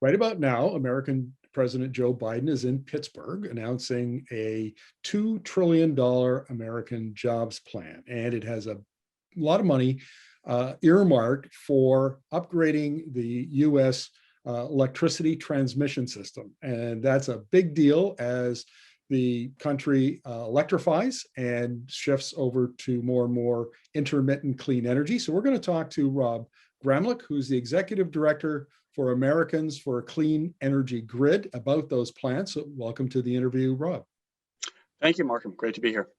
Right about now, American President Joe Biden is in Pittsburgh announcing a $2 trillion American jobs plan. And it has a lot of money earmarked for upgrading the US electricity transmission system. And that's a big deal as the country electrifies and shifts over to more and more intermittent clean energy. So we're going to talk to Rob Gramlich, who's the executive director for Americans for a Clean Energy Grid, about those plans. So welcome to the interview, Rob. Thank you, Markham. Great to be here.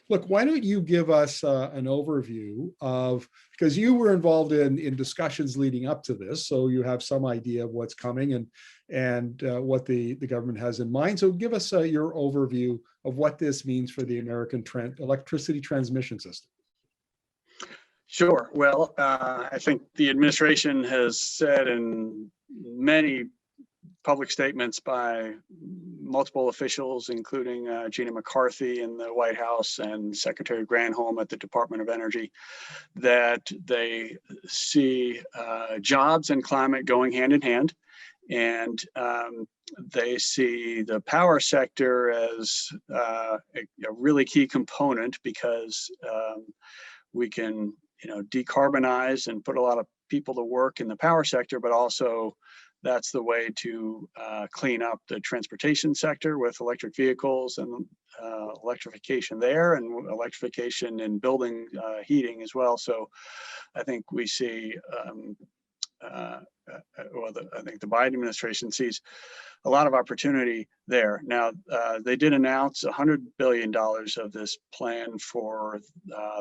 Look, why don't you give us an overview of, because you were involved in discussions leading up to this, so you have some idea of what's coming and what the government has in mind. So give us your overview of what this means for the American electricity transmission system. Sure. Well, I think the administration has said in many public statements by multiple officials, including Gina McCarthy in the White House and Secretary Granholm at the Department of Energy, that they see jobs and climate going hand in hand. And they see the power sector as a really key component because we can, decarbonize and put a lot of people to work in the power sector, but also that's the way to clean up the transportation sector with electric vehicles and electrification there, and electrification in building heating as well. So I think we see, I think the Biden administration sees a lot of opportunity there. Now, they did announce $100 billion of this plan for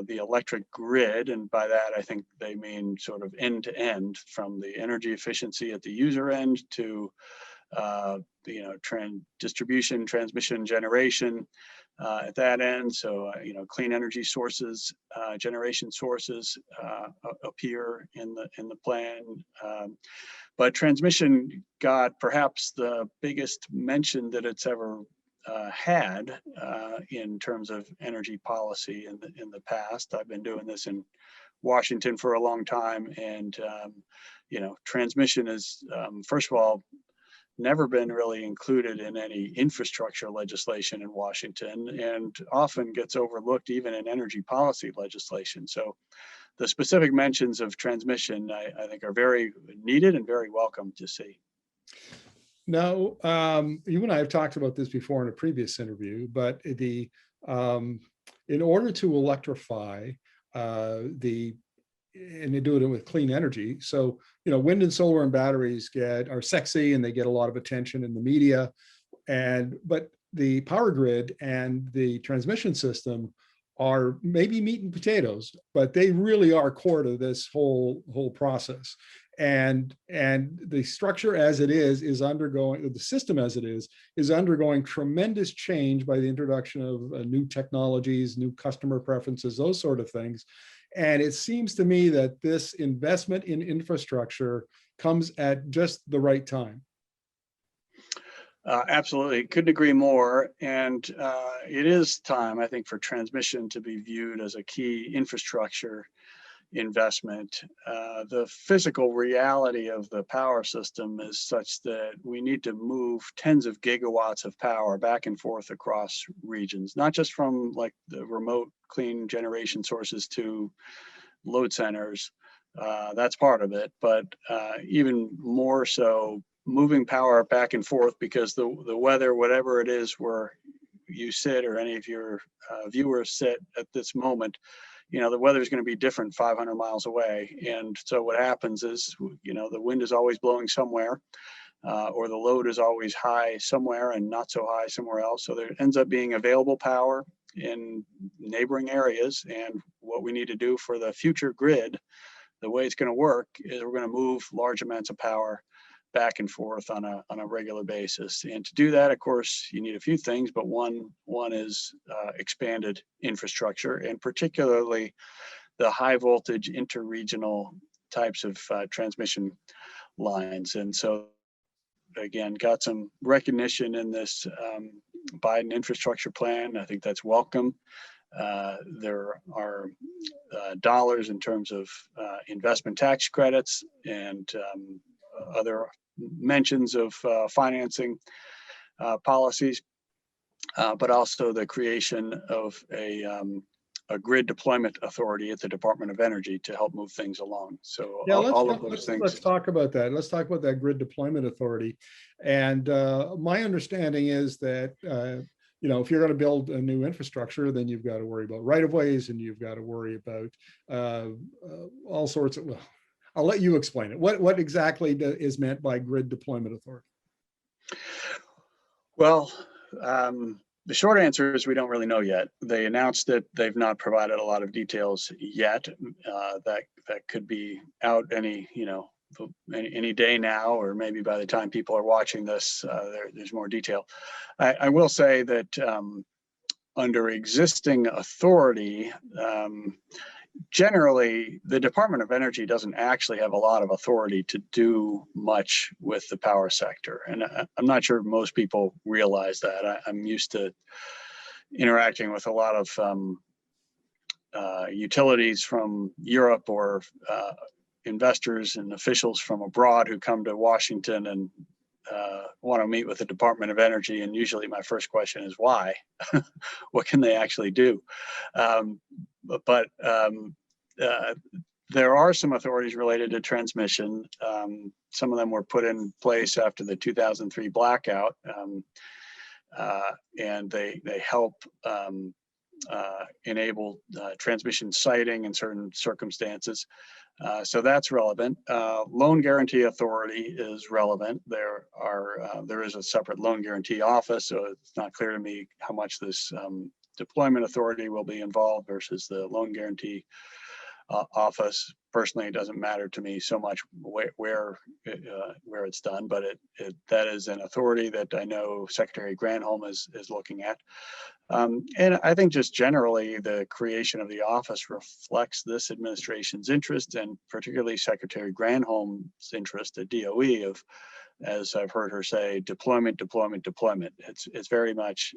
the electric grid. And by that, I think they mean sort of end to end, from the energy efficiency at the user end to distribution, transmission, generation at that end. So, clean energy sources, generation sources appear in the plan. But transmission got perhaps the biggest mention that it's ever had in terms of energy policy in the past. I've been doing this in Washington for a long time, and transmission is first of all never been really included in any infrastructure legislation in Washington, and often gets overlooked even in energy policy legislation. So the specific mentions of transmission, I think, are very needed and very welcome to see. Now, you and I have talked about this before in a previous interview, but in order to electrify and they do it with clean energy. So, wind and solar and batteries are sexy and they get a lot of attention in the media, but the power grid and the transmission system are maybe meat and potatoes, but they really are core to this whole process. And the structure as it is undergoing, the system as it is undergoing tremendous change by the introduction of new technologies, new customer preferences, those sort of things. And it seems to me that this investment in infrastructure comes at just the right time. Absolutely, couldn't agree more. And it is time, I think, for transmission to be viewed as a key infrastructure investment. The physical reality of the power system is such that we need to move tens of gigawatts of power back and forth across regions, not just from like the remote clean generation sources to load centers. That's part of it, but even more so, moving power back and forth, because the weather, whatever it is where you sit or any of your viewers sit at this moment, the weather is going to be different 500 miles away. And so what happens is, the wind is always blowing somewhere, or the load is always high somewhere and not so high somewhere else. So there ends up being available power in neighboring areas. And what we need to do for the future grid, the way it's going to work, is we're going to move large amounts of power back and forth on a regular basis. And to do that, of course, you need a few things, but one is expanded infrastructure, and particularly the high voltage interregional types of transmission lines. And so, again, got some recognition in this Biden infrastructure plan. I think that's welcome. There are dollars in terms of investment tax credits and other mentions of financing policies, but also the creation of a grid deployment authority at the Department of Energy to help move things along. So Yeah, all of those things. let's talk about that. Let's talk about that grid deployment authority. And my understanding is that if you're going to build a new infrastructure, then you've got to worry about right-of-ways, and you've got to worry about all sorts of. Well, I'll let you explain it. What exactly is meant by grid deployment authority? Well, the short answer is we don't really know yet. They announced that they've not provided a lot of details yet. That could be out any day now, or maybe by the time people are watching this, there's more detail. I will say that under existing authority, generally, the Department of Energy doesn't actually have a lot of authority to do much with the power sector. And I'm not sure most people realize that. I'm used to interacting with a lot of utilities from Europe, or investors and officials from abroad who come to Washington and want to meet with the Department of Energy. And usually my first question is why? What can they actually do? But there are some authorities related to transmission. Some of them were put in place after the 2003 blackout, and they help enable transmission siting in certain circumstances. So that's relevant. Loan guarantee authority is relevant. There is a separate loan guarantee office, so it's not clear to me how much this deployment authority will be involved versus the loan guarantee office. Personally, it doesn't matter to me so much where it's done, but that is an authority that I know Secretary Granholm is looking at. And I think just generally the creation of the office reflects this administration's interest, and particularly Secretary Granholm's interest at DOE of, as I've heard her say, deployment. It's very much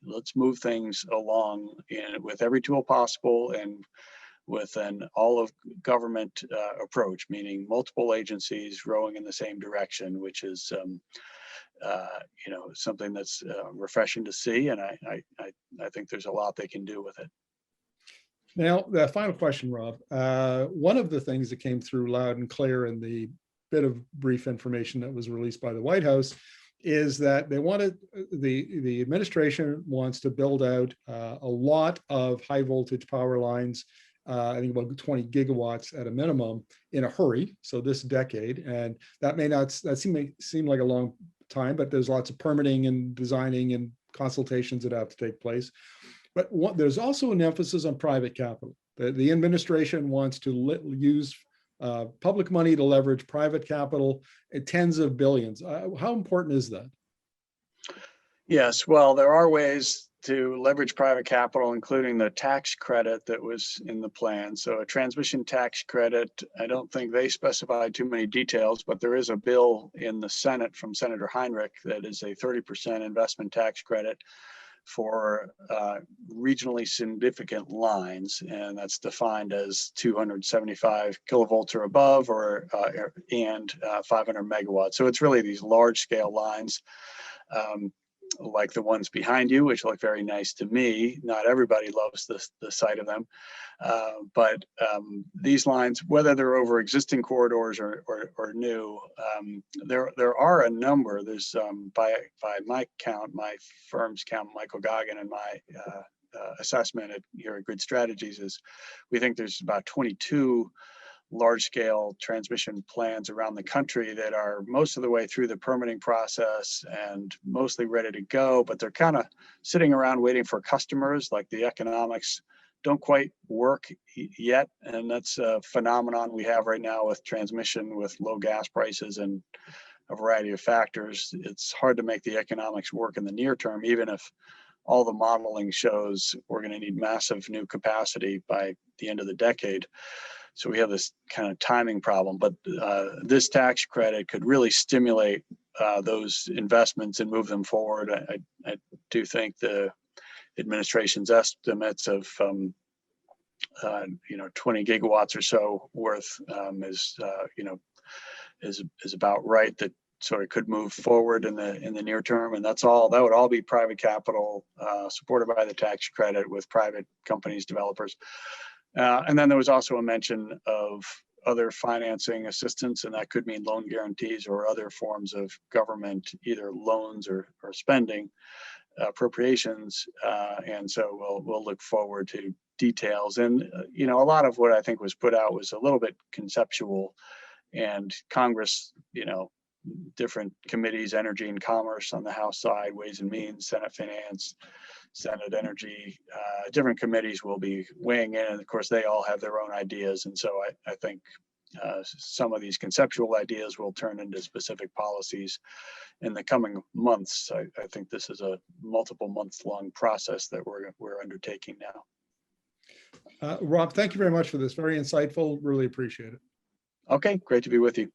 let's move things along with every tool possible, and with an all of government approach, meaning multiple agencies rowing in the same direction, which is something that's refreshing to see, and I think there's a lot they can do with it. Now, the final question, Rob. One of the things that came through loud and clear in the bit of brief information that was released by the White House is that the administration wants to build out a lot of high voltage power lines. I think about 20 gigawatts at a minimum in a hurry. So this decade, and that seem like a long time, but there's lots of permitting and designing and consultations that have to take place. But there's also an emphasis on private capital. The administration wants to use public money to leverage private capital at tens of billions. How important is that? Yes, well, there are ways to leverage private capital, including the tax credit that was in the plan. So a transmission tax credit, I don't think they specified too many details, but there is a bill in the Senate from Senator Heinrich that is a 30% investment tax credit for regionally significant lines, and that's defined as 275 kilovolts or above, and 500 megawatts. So it's really these large scale lines, like the ones behind you, which look very nice to me. Not everybody loves the sight of them, but these lines, whether they're over existing corridors or new, there are a number. There's by my count, my firm's count, Michael Goggin, and my assessment here at Grid Strategies is we think there's about 22 large-scale transmission plans around the country that are most of the way through the permitting process and mostly ready to go, but they're kind of sitting around waiting for customers. Like the economics don't quite work yet, and that's a phenomenon we have right now with transmission, with low gas prices and a variety of factors. It's hard to make the economics work in the near term, even if all the modeling shows we're going to need massive new capacity by the end of the decade. So we have this kind of timing problem, but this tax credit could really stimulate those investments and move them forward. I do think the administration's estimates of 20 gigawatts or so worth is about right. That sort of could move forward in the near term. And that would all be private capital, supported by the tax credit with private companies, developers. And then there was also a mention of other financing assistance, and that could mean loan guarantees or other forms of government, either loans or spending appropriations. And so we'll look forward to details. And a lot of what I think was put out was a little bit conceptual, and Congress, different committees, Energy and Commerce on the House side, Ways and Means, Senate Finance, Senate Energy, different committees will be weighing in, and of course they all have their own ideas. And so I think some of these conceptual ideas will turn into specific policies in the coming months. I think this is a multiple months long process that we're undertaking now. Rob, thank you very much for this. Very insightful. Really appreciate it. Okay, great to be with you.